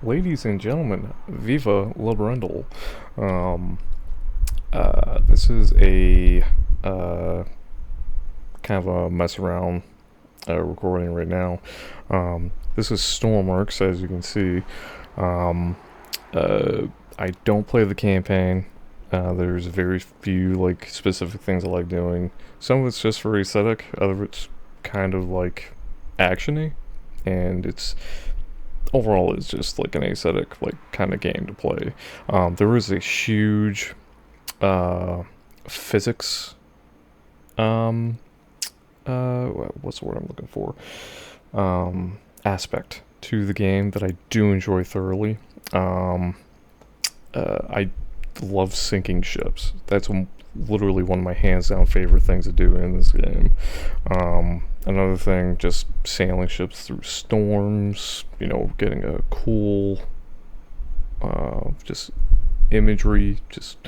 Ladies and gentlemen, Viva La Brundle. Um, this is a uh, kind of a mess around recording right now. This is Stormworks, as you can see. Um, I don't play the campaign. There's very few like specific things I like doing. Some of it's just for aesthetic. Other of it's kind of like actiony, and it's overall it's just like an aesthetic like kind of game to play. There is a huge uh, physics um, what's the word I'm looking for, aspect to the game that I do enjoy thoroughly. Um, I love sinking ships. That's literally one of my hands down favorite things to do in this game. Another thing, just sailing ships through storms, getting a cool, just imagery, just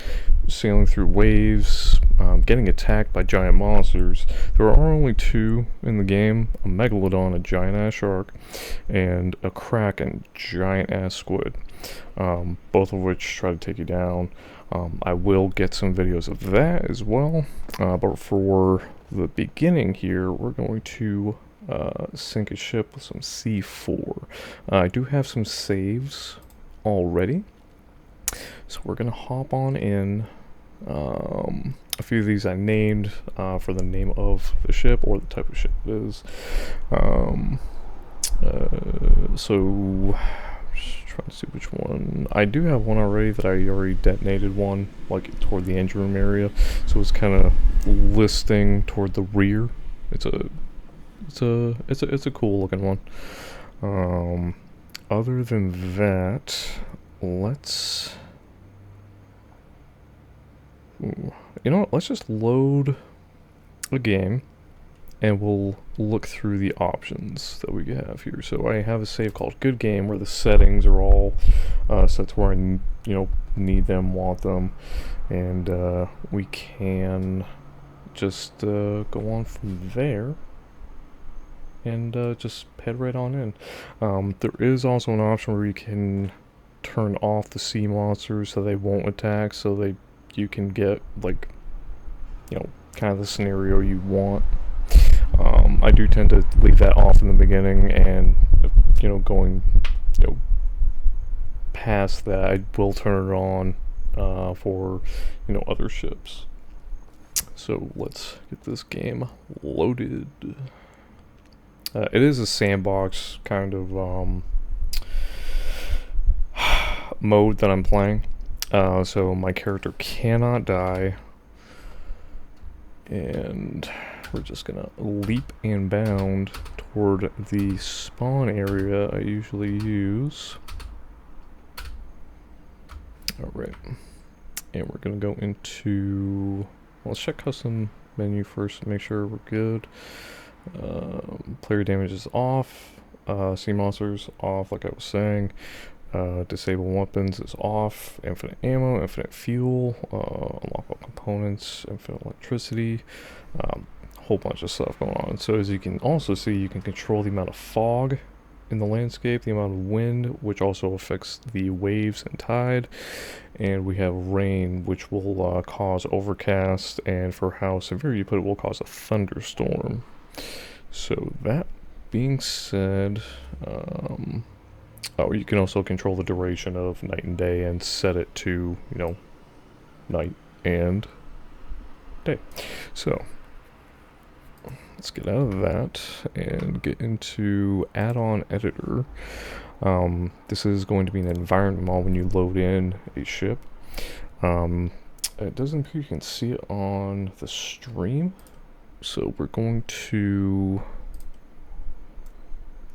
sailing through waves, getting attacked by giant monsters. There are only two in the game: a megalodon, a giant ass shark, and a kraken, giant ass squid. Both of which try to take you down. I will get some videos of that as well. But for the beginning here, we're going to sink a ship with some C4. I do have some saves already, so we're gonna hop on in. A few of these I named for the name of the ship or the type of ship it is. So just trying to see which one. I do have one already that I already detonated one, like toward the engine room area. So it's kind of listing toward the rear. It's a cool looking one. Other than that, let's. Let's just load a game and we'll look through the options that we have here. So I have a save called Good Game where the settings are all set to where I need them, want them, and we can just go on from there and just head right on in. There is also an option where you can turn off the sea monsters so they won't attack, so you can get like kind of the scenario you want. I do tend to leave that off in the beginning, and going past that, I will turn it on for other ships. So let's get this game loaded. It is a sandbox kind of mode that I'm playing. So my character cannot die, and we're just gonna leap and bound toward the spawn area I usually use. Alright, and we're gonna go into, let's check custom menu first to make sure we're good. Player damage is off, sea monsters off like I was saying. Disable weapons is off. Infinite ammo, infinite fuel, unlock all components, infinite electricity, whole bunch of stuff going on. So as you can also see, you can control the amount of fog in the landscape, the amount of wind, which also affects the waves and tide, and we have rain, which will cause overcast, and for how severe you put it, will cause a thunderstorm. So that being said, you can also control the duration of night and day and set it to, night and day. So let's get out of that and get into add-on editor. This is going to be an environment mod when you load in a ship. It doesn't appear you can see it on the stream, so we're going to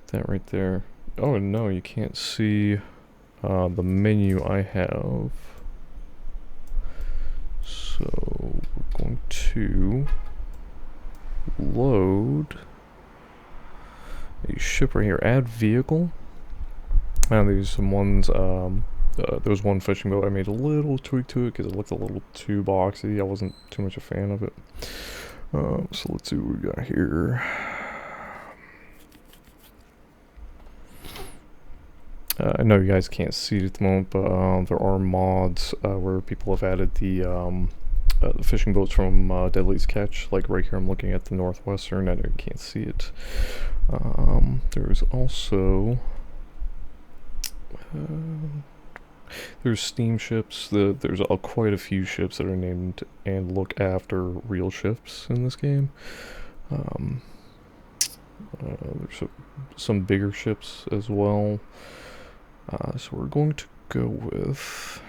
that right there. Oh no, you can't see the menu I have. So we're going to load a ship right here. Add vehicle. And there's some ones. There was one fishing boat I made a little tweak to it because it looked a little too boxy. I wasn't too much a fan of it. So let's see what we got here. I know you guys can't see it at the moment, but there are mods where people have added the fishing boats from Deadly's Catch. Like right here, I'm looking at the Northwestern. I know you can't see it. There's also there's steamships. There's quite a few ships that are named and look after real ships in this game. There's some bigger ships as well. So we're going to go with...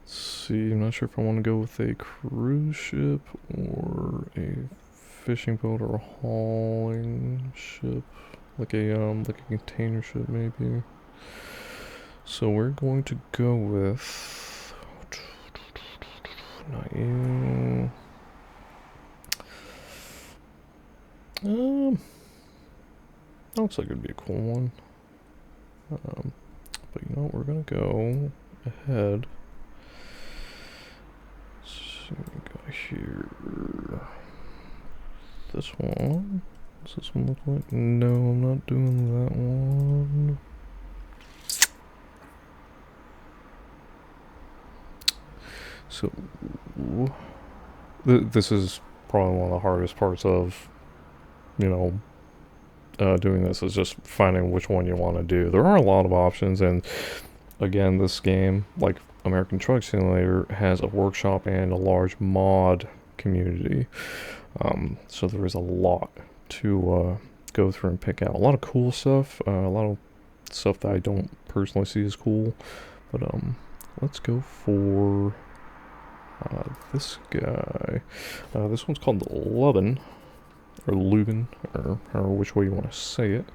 Let's see, I'm not sure if I want to go with a cruise ship or a fishing boat or a hauling ship. Like a container ship maybe. So we're going to go with... Not you... That looks like it'd be a cool one. But you know what, we're gonna go ahead. So we got here. This one. Does this one look like? No, I'm not doing that one. So, this is probably one of the hardest parts of, you know, doing this, is just finding which one you want to do. There are a lot of options, and again, this game, like American Truck Simulator, has a workshop and a large mod community. So there is a lot to go through and pick out. A lot of cool stuff, a lot of stuff that I don't personally see as cool. But let's go for this guy. This one's called Lubin, or Lubin, or however which way you want to say it.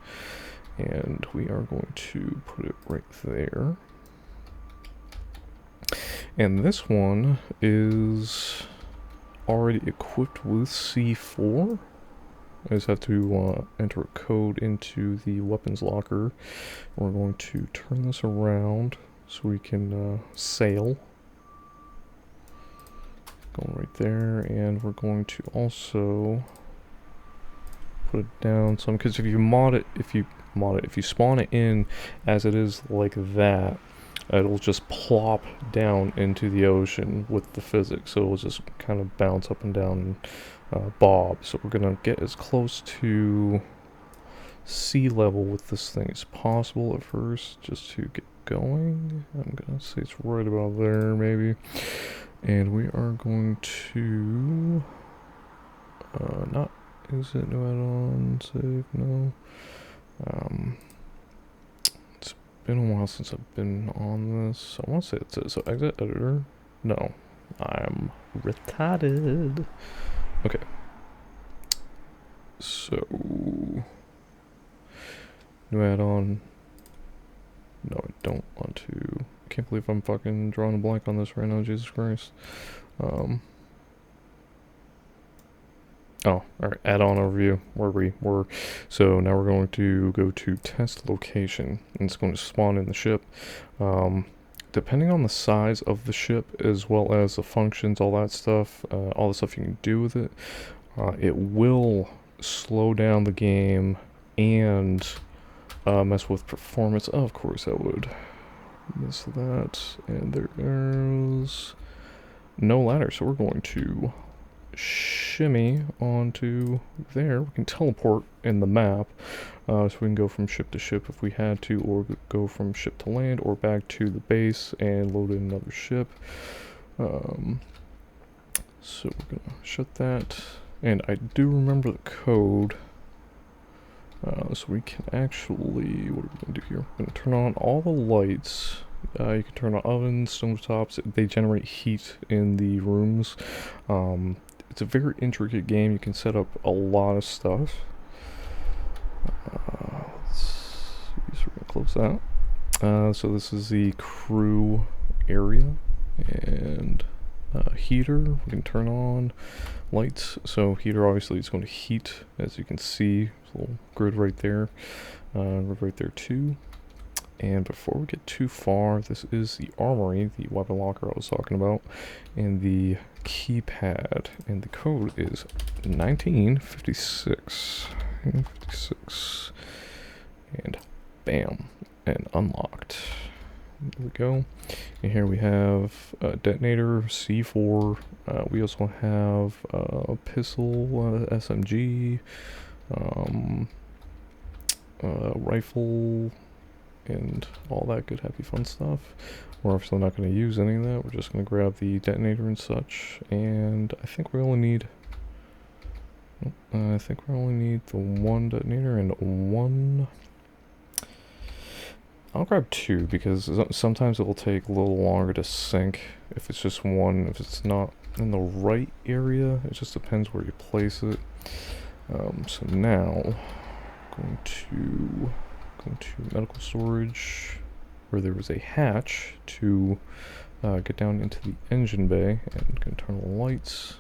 And we are going to put it right there. And this one is already equipped with C4. I just have to enter a code into the weapons locker. We're going to turn this around so we can sail. Going right there, and we're going to also put it down some, because if you spawn it in as it is like that, it'll just plop down into the ocean with the physics, so it'll just kind of bounce up and down and bob. So we're gonna get as close to sea level with this thing as possible at first, just to get going. I'm gonna say it's right about there maybe. And we are going to not exit, no add-on, save, no. It's been a while since I've been on this. I want to say it says, so exit editor. No, I'm retarded. Okay. So, new add-on. No, I don't want to. I can't believe I'm fucking drawing a blank on this right now, Jesus Christ. Oh, alright, add-on overview, where we were. So now we're going to go to test location, and it's going to spawn in the ship. Depending on the size of the ship, as well as the functions, all that stuff, all the stuff you can do with it, it will slow down the game and mess with performance. Oh, of course I would. Miss that. And there's no ladder, so we're going to shimmy onto there. We can teleport in the map, so we can go from ship to ship if we had to, or go from ship to land, or back to the base and load in another ship. So we're gonna shut that, and I do remember the code. So we can actually, what are we going to do here? We're going to turn on all the lights. You can turn on ovens, stovetops. They generate heat in the rooms. It's a very intricate game. You can set up a lot of stuff. Let's see, so we're going to close that. So this is the crew area, and heater, we can turn on lights. So heater obviously is going to heat, as you can see, a little grid right there, grid right there too. And before we get too far, this is the armory, the weapon locker I was talking about, and the keypad, and the code is 1956. 56. And bam. And unlocked. There we go. And here we have detonator, C4. We also have pistol, SMG, rifle, and all that good happy fun stuff. We're obviously not going to use any of that. We're just going to grab the detonator and such. And I think we only need... I think we only need the one detonator and one... I'll grab two, because sometimes it will take a little longer to sync if it's just one. If it's not in the right area, it just depends where you place it. So now, going to medical storage, where there was a hatch to get down into the engine bay, and can turn the lights.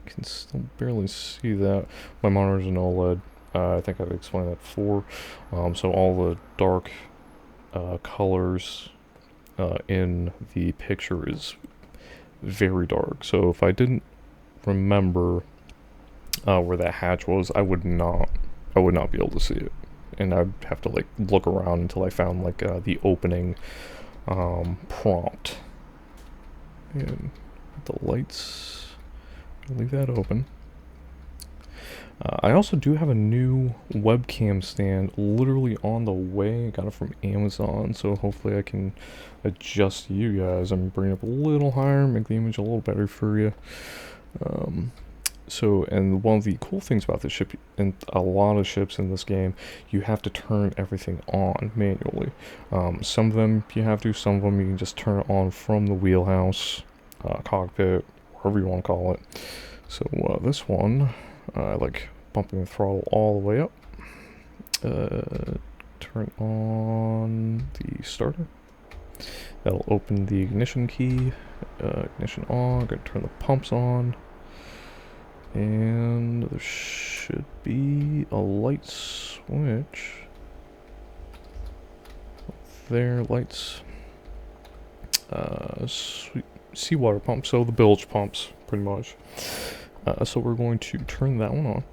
You can still barely see that. My monitor's an OLED. I think I've explained that before. So all the dark colors in the picture is very dark. So if I didn't remember where that hatch was, I would not be able to see it, and I'd have to like look around until I found like the opening prompt. And the lights, leave that open. I also do have a new webcam stand literally on the way. I got it from Amazon, so hopefully I can adjust you guys. I'm bringing it up a little higher, make the image a little better for you. And one of the cool things about this ship, and a lot of ships in this game, you have to turn everything on manually. Some of them you have to, some of them you can just turn it on from the wheelhouse, cockpit, whatever you want to call it. So this one, I like bumping the throttle all the way up. Turn on the starter. That'll open the ignition key. Ignition on. Gonna turn the pumps on. And there should be a light switch. There, lights. Seawater pump, so the bilge pumps, pretty much. So we're going to turn that one on.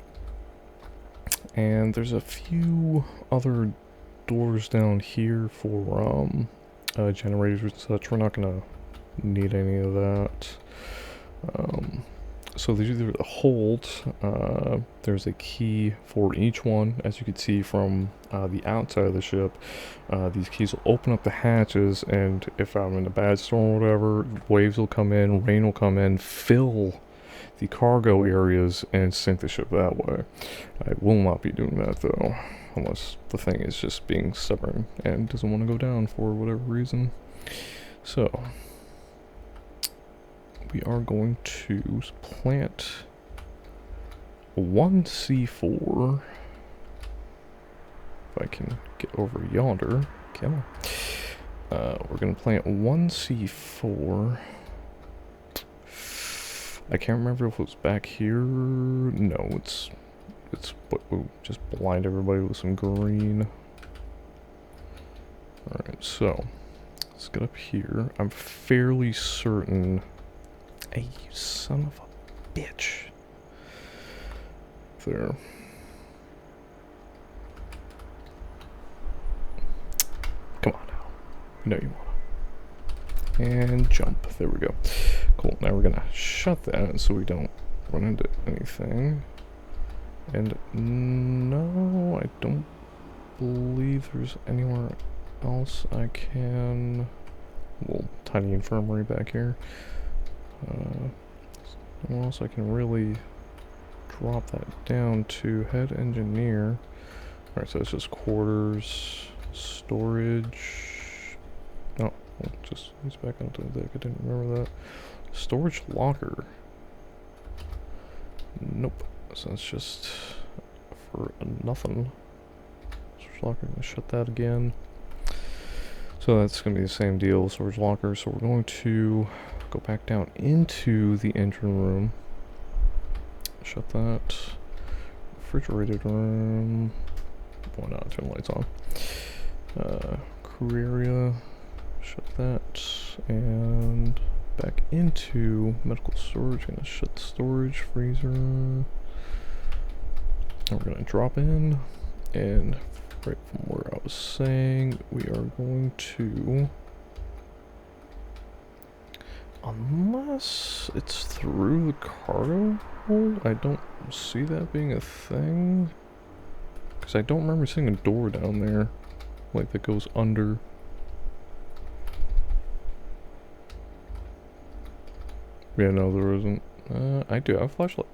And there's a few other doors down here for generators and such. We're not going to need any of that. So there's either a hold, there's a key for each one, as you can see from the outside of the ship. These keys will open up the hatches, and if I'm in a bad storm or whatever, waves will come in, rain will come in, fill the cargo areas, and sink the ship that way. I will not be doing that though, unless the thing is just being stubborn and doesn't want to go down for whatever reason. So we are going to plant one C4. If I can get over yonder. Come on. We're going to plant one C4. I can't remember if it was back here. No, it's we'll just blind everybody with some green. Alright, so let's get up here. I'm fairly certain. Hey, you son of a bitch. There. Come on now. You know you wanna. And jump. There we go. Cool. Now we're gonna shut that so we don't run into anything. And no, I don't believe there's anywhere else I can... Little tiny infirmary back here. Nowhere else I can really drop that down to. Head engineer. Alright, so it's just quarters, storage. No, just he's back onto the deck. I didn't remember that. Storage locker. Nope. So it's just for nothing. Storage locker. I'm gonna shut that again. So that's gonna be the same deal. Storage locker. So we're going to go back down into the engine room. Shut that. Refrigerated room. Why not? Turn the lights on. Crew area. Shut that. And back into medical storage. Gonna shut the storage freezer. And we're gonna drop in, and right from where I was saying, we are going to, unless it's through the cargo hold, I don't see that being a thing. Because I don't remember seeing a door down there, like that goes under. Yeah, no, there isn't. I do have a flashlight.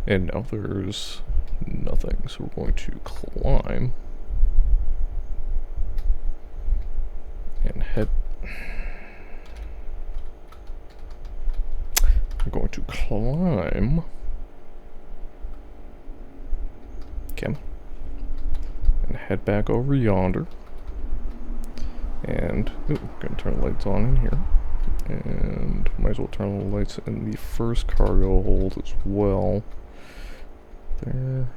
And now there's nothing, so we're going to climb. And head. We're going to climb. Okay. And head back over yonder. And, ooh, gonna turn the lights on in here. And might as well turn the lights in the first cargo hold as well. There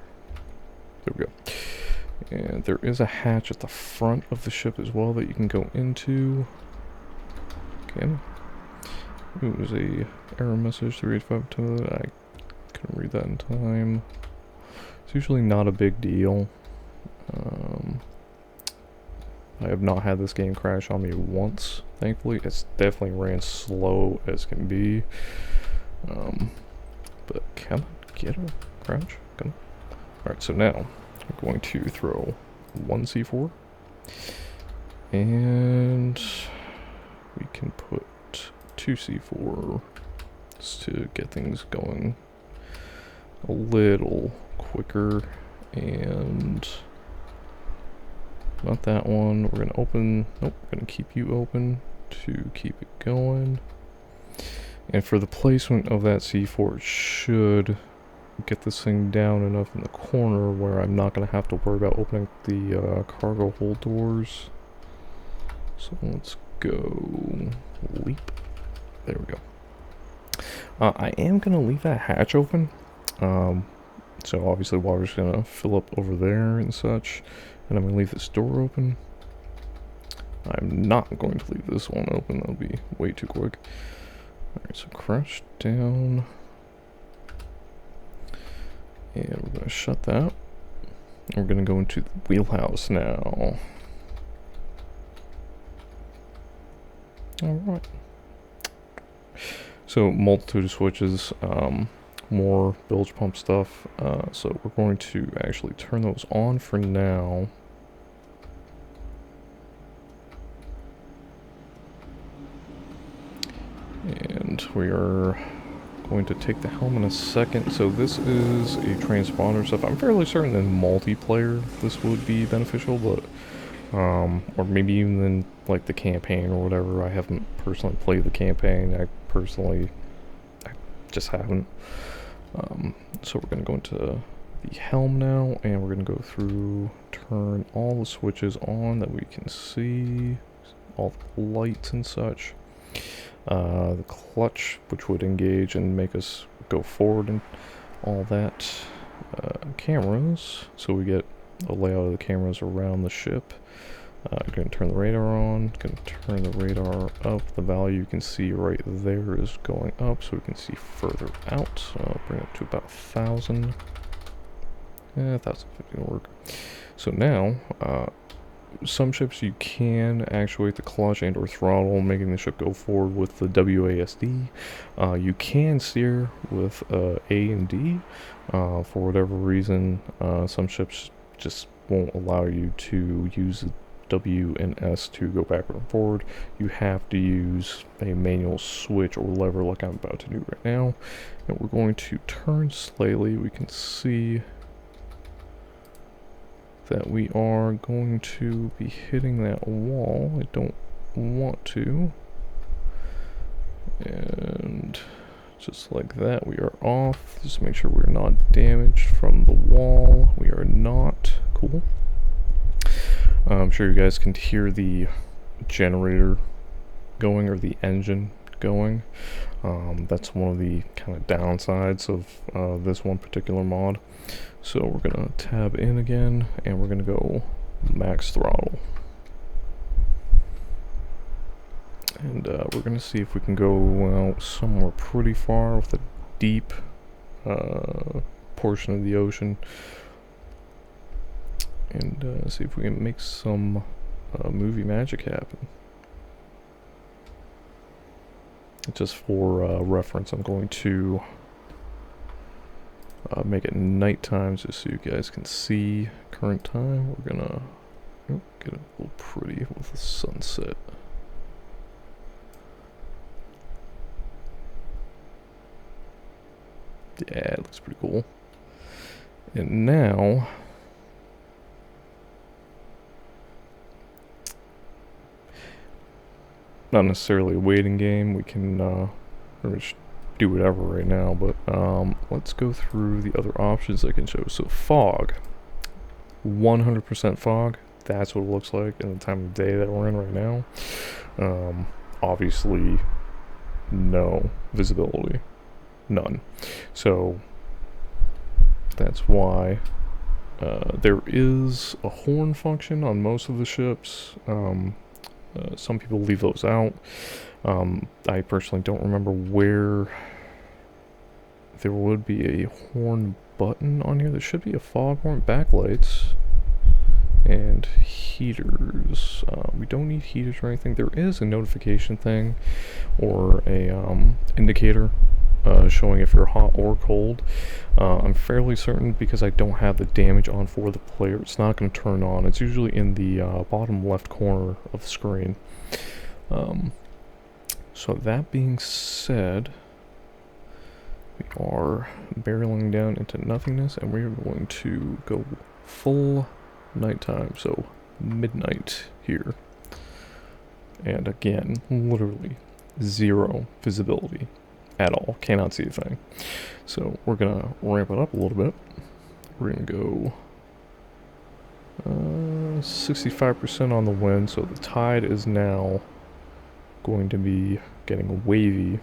we go. And there is a hatch at the front of the ship as well that you can go into. Okay. Ooh, there's a error message 385 to I couldn't read that in time. It's usually not a big deal. I have not had this game crash on me once, thankfully. It's definitely ran slow as can be. But come on, get her, crouch, come on. Alright, so now we're going to throw one C4. And we can put 2 C4 just to get things going a little quicker. And not that one. We're gonna open. Nope, we're gonna keep you open to keep it going. And for the placement of that C4, it should get this thing down enough in the corner where I'm not gonna have to worry about opening the cargo hold doors. So let's go leap. There we go. I am gonna leave that hatch open. So obviously water's gonna fill up over there and such. And I'm going to leave this door open. I'm not going to leave this one open. That'll be way too quick. Alright, so crouch down. And we're going to shut that. And we're going to go into the wheelhouse now. Alright. So multitude of switches. More bilge pump stuff, so we're going to actually turn those on for now. And we are going to take the helm in a second. So this is a transponder stuff. I'm fairly certain in multiplayer this would be beneficial, but or maybe even in like the campaign or whatever. I haven't personally played the campaign. I just haven't. So we're going to go into the helm now, and we're going to go through, turn all the switches on that we can see, all the lights and such. The clutch, which would engage and make us go forward, and all that. Cameras, so we get a layout of the cameras around the ship. Going to turn the radar on, going to turn the radar up. The value you can see right there is going up, so we can see further out. So I'll bring it to about 1,000. 1,050 will work. So now, some ships you can actuate the clutch and or throttle, making the ship go forward with the WASD. You can steer with A and D. For whatever reason, some ships just won't allow you to use the W and S to go backward and forward. You have to use a manual switch or lever like I'm about to do right now. And we're going to turn slightly. We can see that we are going to be hitting that wall. I don't want to. And just like that, we are off. Just make sure we're not damaged from the wall. We are not. Cool. I'm sure you guys can hear the generator going, or the engine going. That's one of the kind of downsides of this one particular mod. So we're going to tab in again, and we're going to go max throttle. And we're going to see if we can go out somewhere pretty far with a deep portion of the ocean, and see if we can make some movie magic happen. Just for reference, I'm going to make it nighttime just so you guys can see current time. We're gonna get it a little pretty with the sunset. Yeah, it looks pretty cool. And now, not necessarily a waiting game, we can pretty much do whatever right now, but let's go through the other options I can show. So fog, 100% fog, that's what it looks like in the time of day that we're in right now. Obviously no visibility, none. So that's why there is a horn function on most of the ships. Some people leave those out. I personally don't remember where there would be a horn button on here. There should be a foghorn, backlights, and heaters. We don't need heaters or anything. There is a notification thing or a indicator showing if you're hot or cold. I'm fairly certain, because I don't have the damage on for the player, it's not going to turn on. It's usually in the bottom left corner of the screen. So that being said, we are barreling down into nothingness, and we're going to go full nighttime, so midnight here. And again, literally zero visibility at all. Cannot see a thing. So we're gonna ramp it up a little bit. We're gonna go 65% on the wind, so the tide is now going to be getting wavy.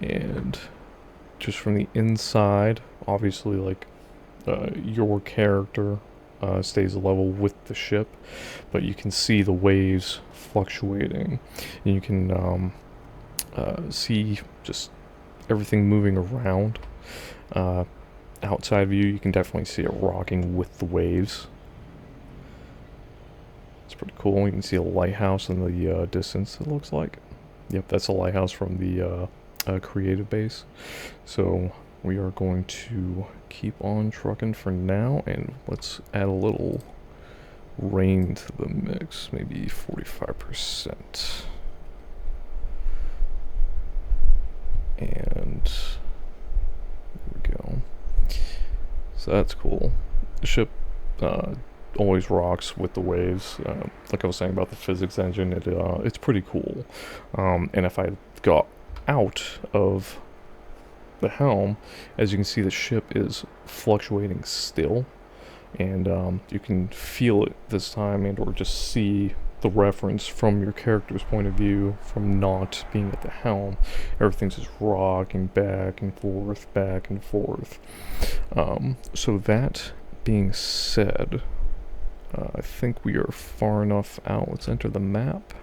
And just from the inside, obviously, like your character stays level with the ship, but you can see the waves fluctuating, and you can see just everything moving around. Outside view, you can definitely see it rocking with the waves. It's pretty cool. You can see a lighthouse in the distance, it looks like. Yep, that's a lighthouse from the creative base. So we are going to keep on trucking for now, and let's add a little rain to the mix, maybe 45%. And there we go. So that's cool. The ship always rocks with the waves. Like I was saying about the physics engine, it's pretty cool. And if I got out of the helm, as you can see, the ship is fluctuating still, and you can feel it this time, and or just see the reference from your character's point of view from not being at the helm. Everything's just rocking back and forth, back and forth. So that being said, I think we are far enough out. Let's enter the map.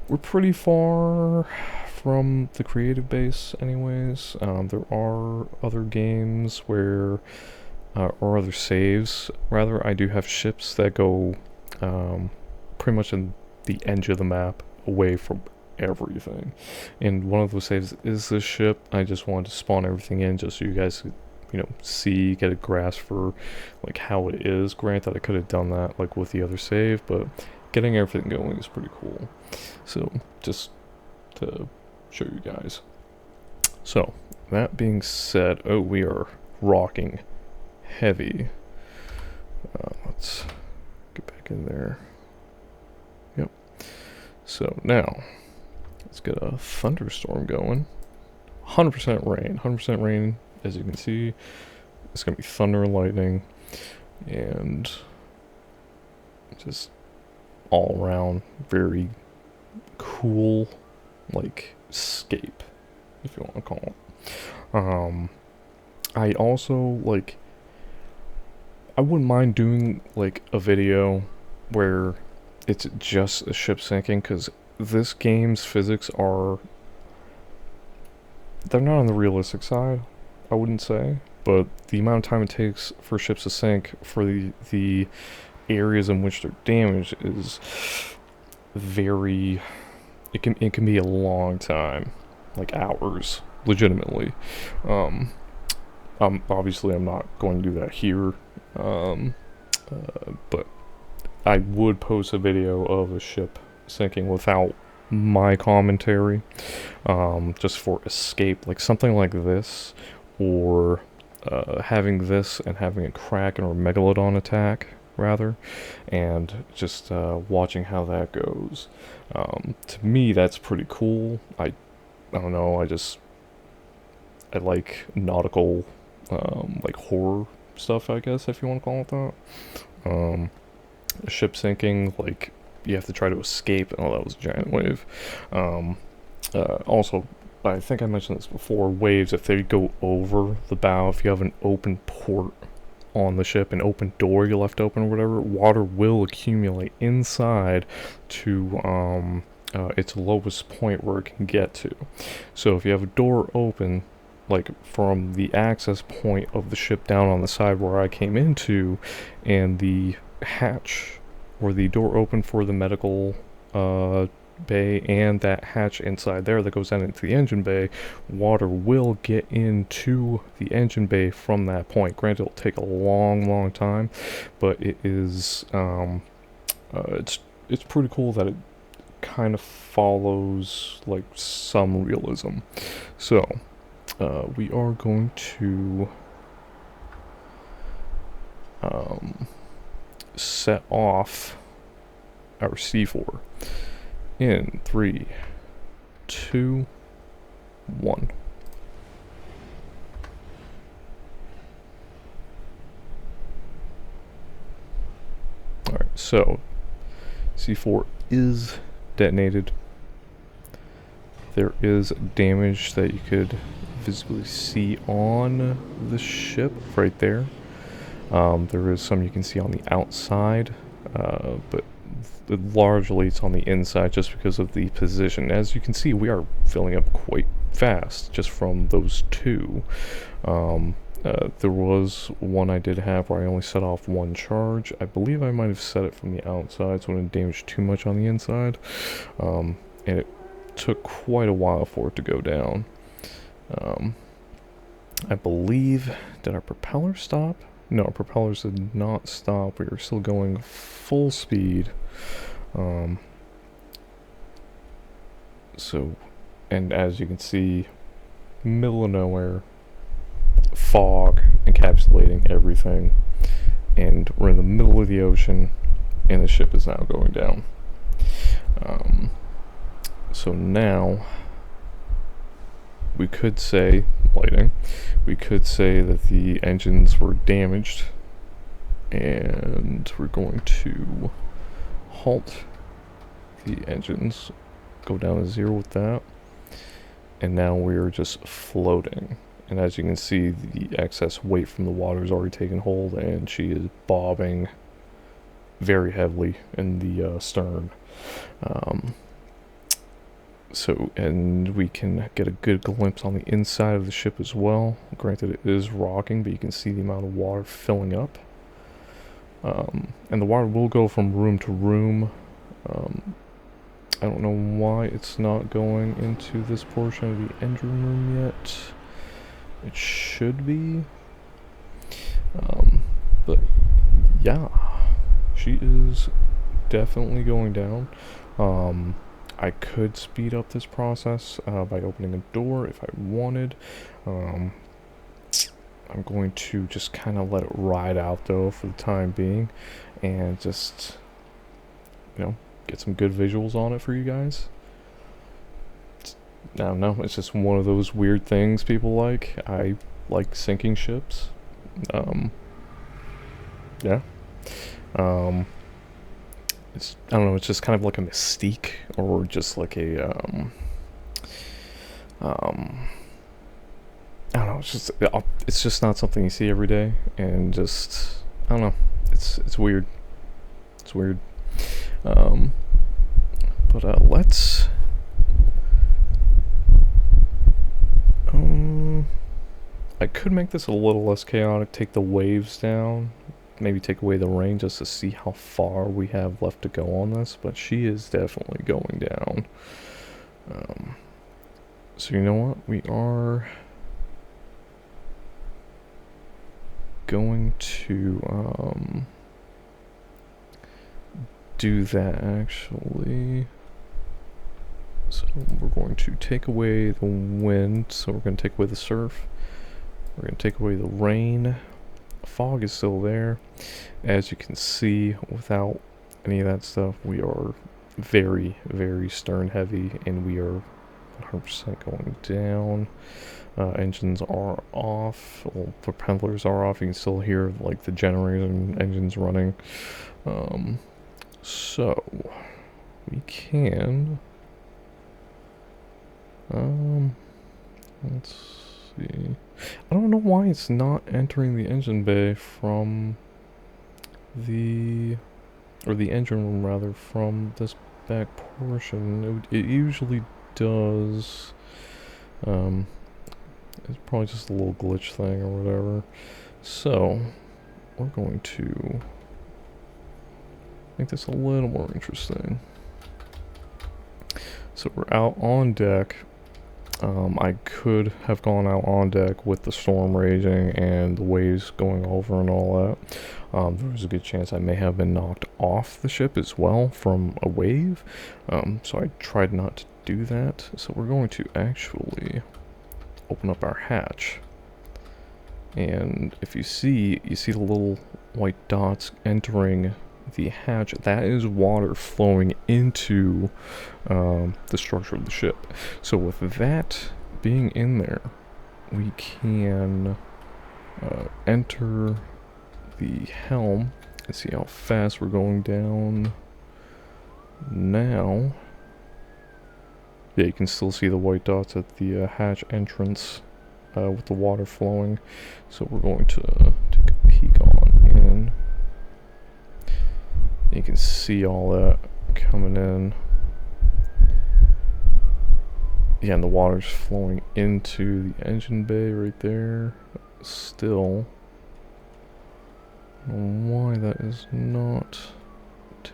We're pretty far from the creative base anyways. There are other games where or other saves rather. I do have ships that go pretty much in the edge of the map, away from everything, and one of those saves is this ship. I just wanted to spawn everything in just so you guys could, you know, see, get a grasp for like how it is. Granted, I could have done that like with the other save, but getting everything going is pretty cool. So just to show you guys. So that being said, oh, we are rocking heavy. Let's get back in there. Yep. So now let's get a thunderstorm going. 100% rain. 100% rain. As you can see, it's gonna be thunder and lightning, and just all around very cool, like, scape, if you want to call it. I also, like, I wouldn't mind doing like a video where it's just a ship sinking, because this game's physics are they're not on the realistic side, I wouldn't say, but the amount of time it takes for ships to sink for the areas in which they're damaged is very. It can be a long time, like hours, legitimately. Um, obviously I'm not going to do that here, but I would post a video of a ship sinking without my commentary, just for escape, like something like this, or having this and having a Kraken or Megalodon attack, rather, and just watching how that goes. To me, that's pretty cool. I don't know, I like nautical, like horror stuff, I guess, if you want to call it that. A ship sinking, like, you have to try to escape. Oh, that was a giant wave. Also, I think I mentioned this before, waves, if they go over the bow, if you have an open port on the ship, an open door you left open or whatever, water will accumulate inside to its lowest point where it can get to. So if you have a door open, like from the access point of the ship down on the side where I came into, and the hatch or the door open for the medical bay and that hatch inside there that goes down into the engine bay, water will get into the engine bay from that point. Granted, it'll take a long time, but it is it's pretty cool that it kind of follows like some realism. So we are going to set off our C4 in 3, 2, 1. Alright, so C4 is detonated. There is damage that you could visibly see on the ship right there. There is some you can see on the outside, but largely it's on the inside just because of the position. As you can see, we are filling up quite fast just from those two. There was one I did have where I only set off one charge. I believe I might have set it from the outside, so it didn't damage too much on the inside. And it took quite a while for it to go down. I believe, did our propeller stop? No, our propellers did not stop. We were still going full speed. So, and as you can see, middle of nowhere, fog encapsulating everything, and we're in the middle of the ocean, and the ship is now going down. So now, we could say, lighting, we could say that the engines were damaged, and we're going to halt the engines, go down to 0 with that, and now we're just floating. And as you can see, the excess weight from the water has already taken hold, and she is bobbing very heavily in the stern. So, and we can get a good glimpse on the inside of the ship as well. Granted, it is rocking, but you can see the amount of water filling up. And the water will go from room to room. I don't know why it's not going into this portion of the engine room yet. It should be. But yeah, she is definitely going down. I could speed up this process by opening a door if I wanted. I'm going to just kind of let it ride out though for the time being, and just, you know, get some good visuals on it for you guys. I don't know, it's just one of those weird things people like. I like sinking ships. Yeah. It's, I don't know, it's just kind of like a mystique, or just like a, I don't know, it's just not something you see every day, and just, I don't know, it's weird. It's weird. But let's, I could make this a little less chaotic, take the waves down, maybe take away the rain just to see how far we have left to go on this, but she is definitely going down. So you know what? We are going to do that actually. So we're going to take away the wind, so we're going to take away the surf. We're going to take away the rain. Fog is still there. As you can see, without any of that stuff, we are very, very stern heavy, and we are 100% going down. Engines are off. Well, propellers are off. You can still hear like the generators and engines running. So we can. Let's see. I don't know why it's not entering the engine bay from the engine room rather, from this back portion. It usually does. It's probably just a little glitch thing or whatever. So we're going to make this a little more interesting. So we're out on deck. I could have gone out on deck with the storm raging and the waves going over and all that. There was a good chance I may have been knocked off the ship as well from a wave. So I tried not to do that. So we're going to actually open up our hatch. And if you see the little white dots entering the hatch, that is water flowing into the structure of the ship. So with that being in there, we can enter the helm and see how fast we're going down now. Yeah, you can still see the white dots at the hatch entrance with the water flowing. So we're going to take a peek on in. You can see all that coming in. Yeah, and the water's flowing into the engine bay right there. Still, I don't know why that is not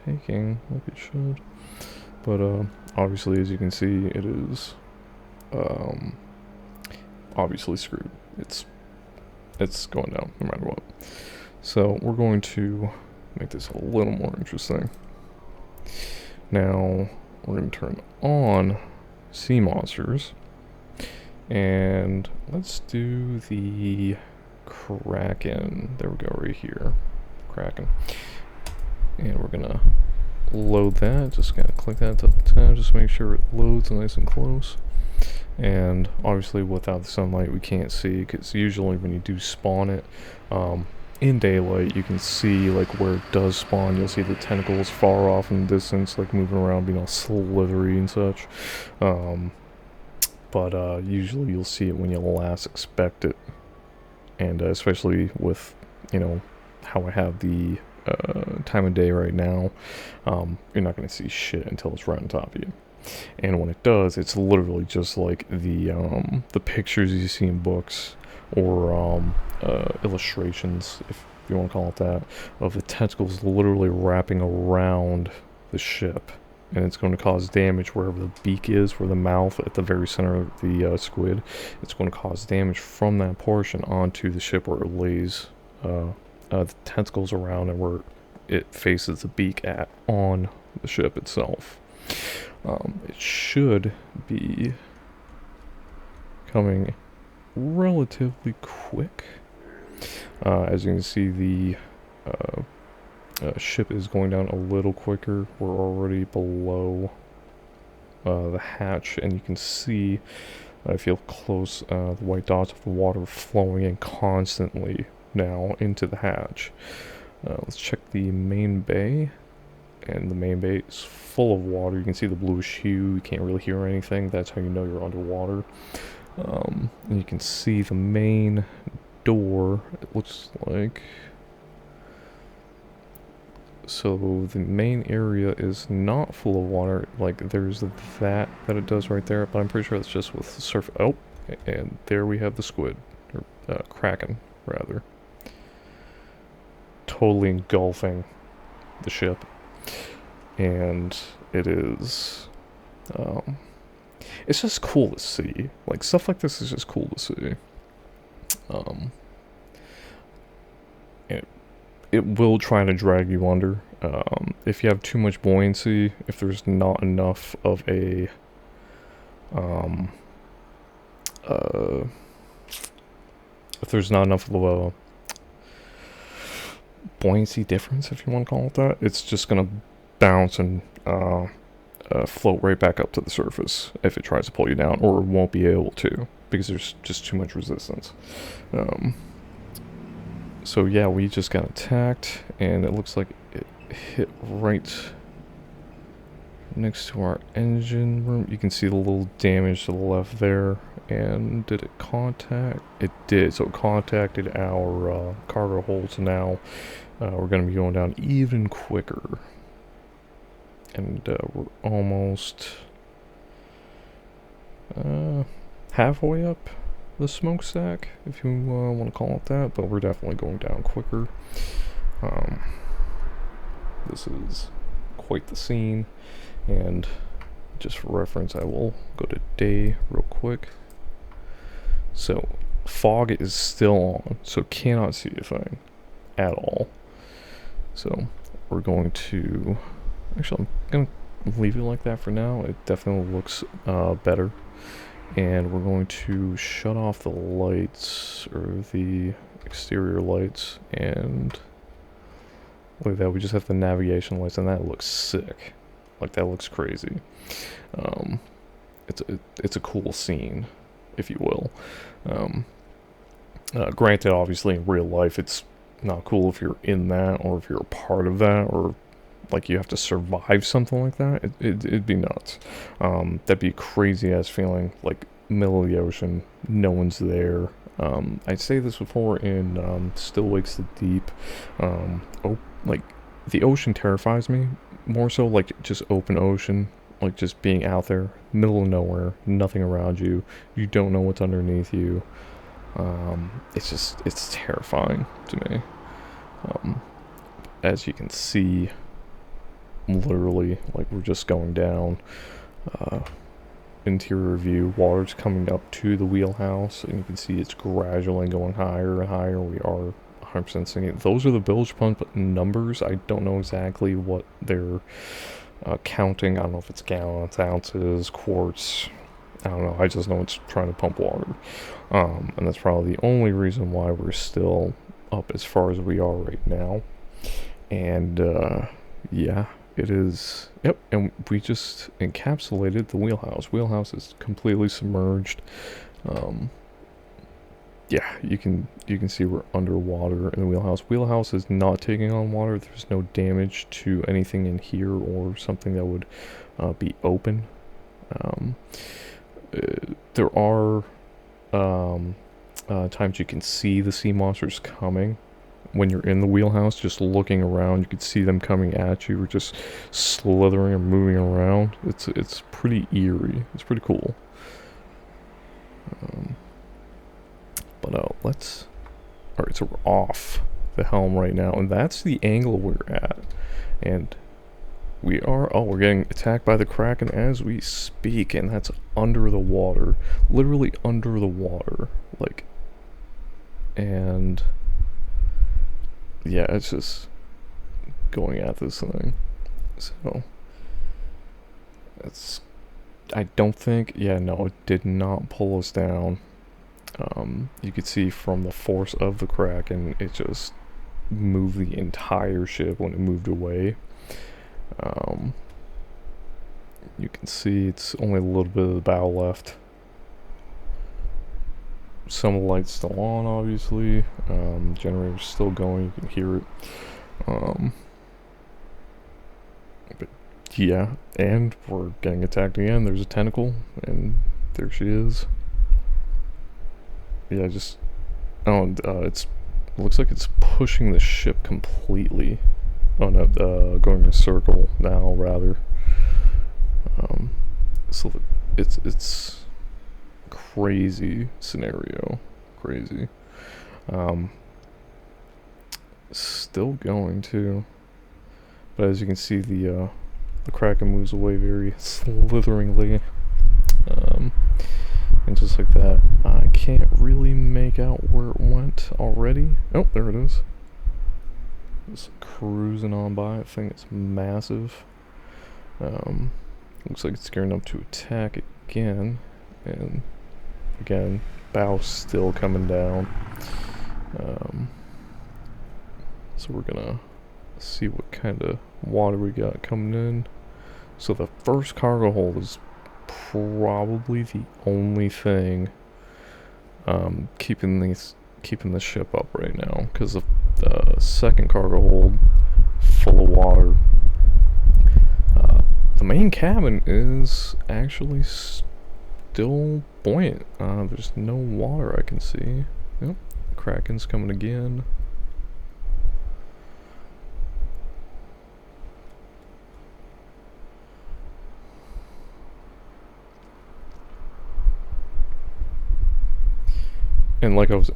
taking like it should. But obviously, as you can see, it is obviously screwed. It's going down no matter what. So we're going to make this a little more interesting. Now we're going to turn on sea monsters, and let's do the Kraken. There we go, right here, Kraken. And we're gonna load that. Just gonna click that to the tab, just make sure it loads nice and close. And obviously without the sunlight we can't see, because usually when you do spawn it in daylight, you can see like where it does spawn. You'll see the tentacles far off in the distance, like moving around, being all slithery and such. But usually you'll see it when you last expect it, and especially with, you know, how I have the time of day right now, you're not going to see shit until it's right on top of you. And when it does, it's literally just like the pictures you see in books, or illustrations, if you want to call it that, of the tentacles literally wrapping around the ship, and it's going to cause damage wherever the beak is, where the mouth at the very center of the squid. It's going to cause damage from that portion onto the ship where it lays the tentacles around, and where it faces the beak at on the ship itself. It should be coming relatively quick. As you can see, the ship is going down a little quicker. We're already below the hatch, and you can see, if you look close, the white dots of the water flowing in constantly now into the hatch. Let's check the main bay, and the main bay is full of water. You can see the bluish hue. You can't really hear anything. That's how you know you're underwater. And you can see the main door, it looks like. So the main area is not full of water. Like, there's that it does right there, but I'm pretty sure it's just with the surf. Oh, and there we have the squid. Or Kraken, rather. Totally engulfing the ship. And it is... Um, it's just cool to see. Like, stuff like this is just cool to see. Um, it will try to drag you under. If you have too much buoyancy, if there's not enough of a if there's not enough of a buoyancy difference, if you want to call it that, it's just gonna bounce and float right back up to the surface if it tries to pull you down, or it won't be able to because there's just too much resistance. So yeah, we just got attacked, and it looks like it hit right next to our engine room. You can see the little damage to the left there. And did it contact? It did. So it contacted our cargo hold. So now we're going to be going down even quicker. And we're almost halfway up the smokestack, if you want to call it that, but we're definitely going down quicker. This is quite the scene, and just for reference, I will go to day real quick. So fog is still on, so cannot see a thing at all. So we're going to, actually I'm going to leave it like that for now. It definitely looks better. And we're going to shut off the lights, or the exterior lights, and look at that, we just have the navigation lights, and that looks sick. Like, that looks crazy. It's a cool scene, if you will. Granted, obviously, in real life, it's not cool if you're in that, or if you're a part of that, or like you have to survive something like that. It'd be nuts. That'd be a crazy ass feeling, like middle of the ocean, no one's there. I'd say this before in Still Wakes the Deep. Like, the ocean terrifies me more so, like just open ocean, like just being out there, middle of nowhere, nothing around you, you don't know what's underneath you. It's terrifying to me. As you can see, literally, like, we're just going down. Interior view, water's coming up to the wheelhouse, and you can see it's gradually going higher and higher. We are 100% seeing it. Those are the bilge pump numbers. I don't know exactly what they're counting. I don't know if it's gallons, ounces, quarts. I don't know. I just know it's trying to pump water. And that's probably the only reason why we're still up as far as we are right now. And yeah, it is. Yep, and we just encapsulated the wheelhouse. Wheelhouse is completely submerged. Yeah, you can see we're underwater in the wheelhouse. Wheelhouse is not taking on water. There's no damage to anything in here or something that would be open. There are times you can see the sea monsters coming. When you're in the wheelhouse, just looking around, you can see them coming at you, or just slithering or moving around. It's pretty eerie. It's pretty cool. But let's... Alright, so we're off the helm right now, and that's the angle we're at. And we are... Oh, we're getting attacked by the Kraken as we speak, and that's under the water. Literally under the water. Like... And... yeah, it's just going at this thing. So... It's... I don't think... Yeah, no, it did not pull us down. You could see from the force of the Kraken, it just moved the entire ship when it moved away. You can see it's only a little bit of the bow left. Some of the lights still on, obviously. Generator's still going, you can hear it. But yeah, and we're getting attacked again. There's a tentacle, and there she is. Yeah, just... Oh, it's... looks like it's pushing the ship completely. Oh no, going in a circle now, rather. So it's crazy scenario. Crazy. Um, Still going too, but as you can see, the Kraken moves away very slitheringly, and just like that, I can't really make out where it went already. Oh, there it is. Just cruising on by. I think it's massive. Looks like it's gearing up to attack again, and again, bow still coming down. So we're gonna see what kind of water we got coming in. So the first cargo hold is probably the only thing keeping the ship up right now, because the second cargo hold full of water. The main cabin is actually still buoyant. There's no water I can see. Yep, Kraken's coming again.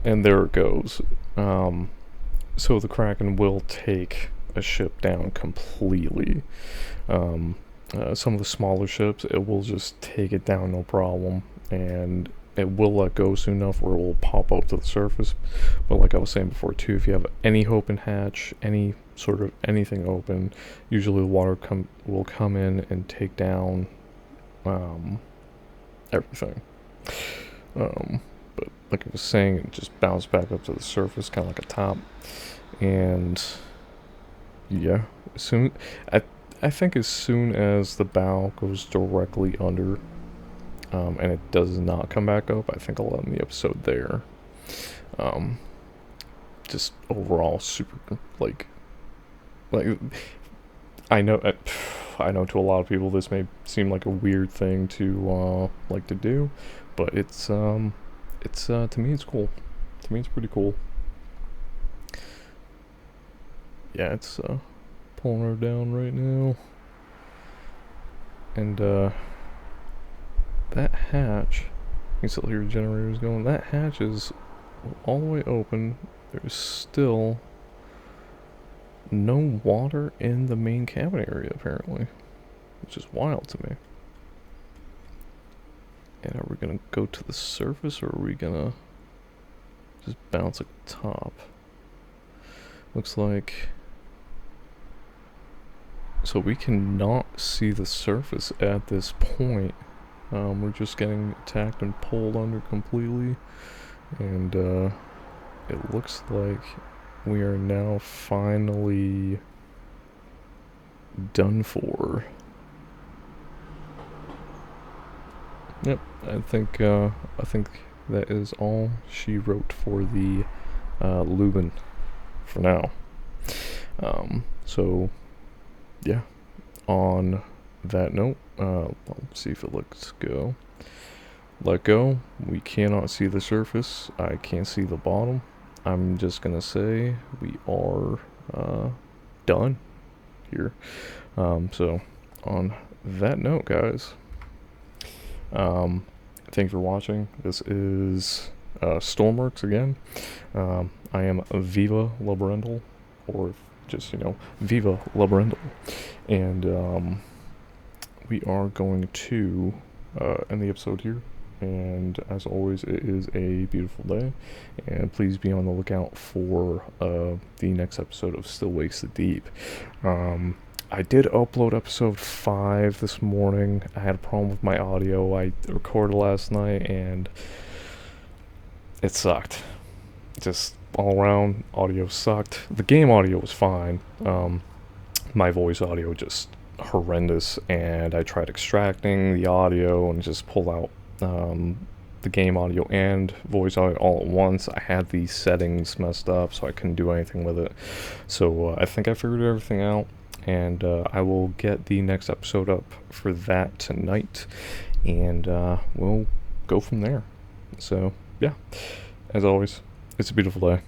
And there it goes. So the Kraken will take a ship down completely. Some of the smaller ships, it will just take it down no problem, and it will let go soon enough where it will pop up to the surface. But like I was saying before too, if you have any open hatch, any sort of anything open, usually the water will come in and take down everything. But like I was saying, it just bounced back up to the surface, kind of like a top. And yeah, I think as soon as the bow goes directly under, and it does not come back up, I think I'll end the episode there. Just overall super, like I know to a lot of people this may seem like a weird thing to like to do, but it's to me it's cool. To me it's pretty cool. Yeah, it's pulling her down right now, and that hatch, you can still hear generators going. That hatch is all the way open. There's still no water in the main cabin area apparently, which is wild to me. And are we gonna go to the surface, or are we gonna just bounce at the top? Looks like, so we cannot see the surface at this point. We're just getting attacked and pulled under completely, and it looks like we are now finally done for. Yep, I think that is all she wrote for the Lubin for now. So yeah, on that note, let's see if it lets go. Let go. We cannot see the surface. I can't see the bottom. I'm just gonna say we are done here. So on that note, guys, thank you for watching. This is Stormworks again. I am Viva Labrendal, or just, Viva Labrendal, and we are going to end the episode here. And as always, it is a beautiful day, and please be on the lookout for the next episode of Still Wakes the Deep. I did upload episode 5 this morning. I had a problem with my audio. I recorded last night and it sucked. Just all around, audio sucked. The game audio was fine. My voice audio just horrendous, and I tried extracting the audio and just pulled out the game audio and voice audio all at once. I had the settings messed up, so I couldn't do anything with it. So I think I figured everything out, and I will get the next episode up for that tonight, and we'll go from there. So yeah, as always, it's a beautiful day.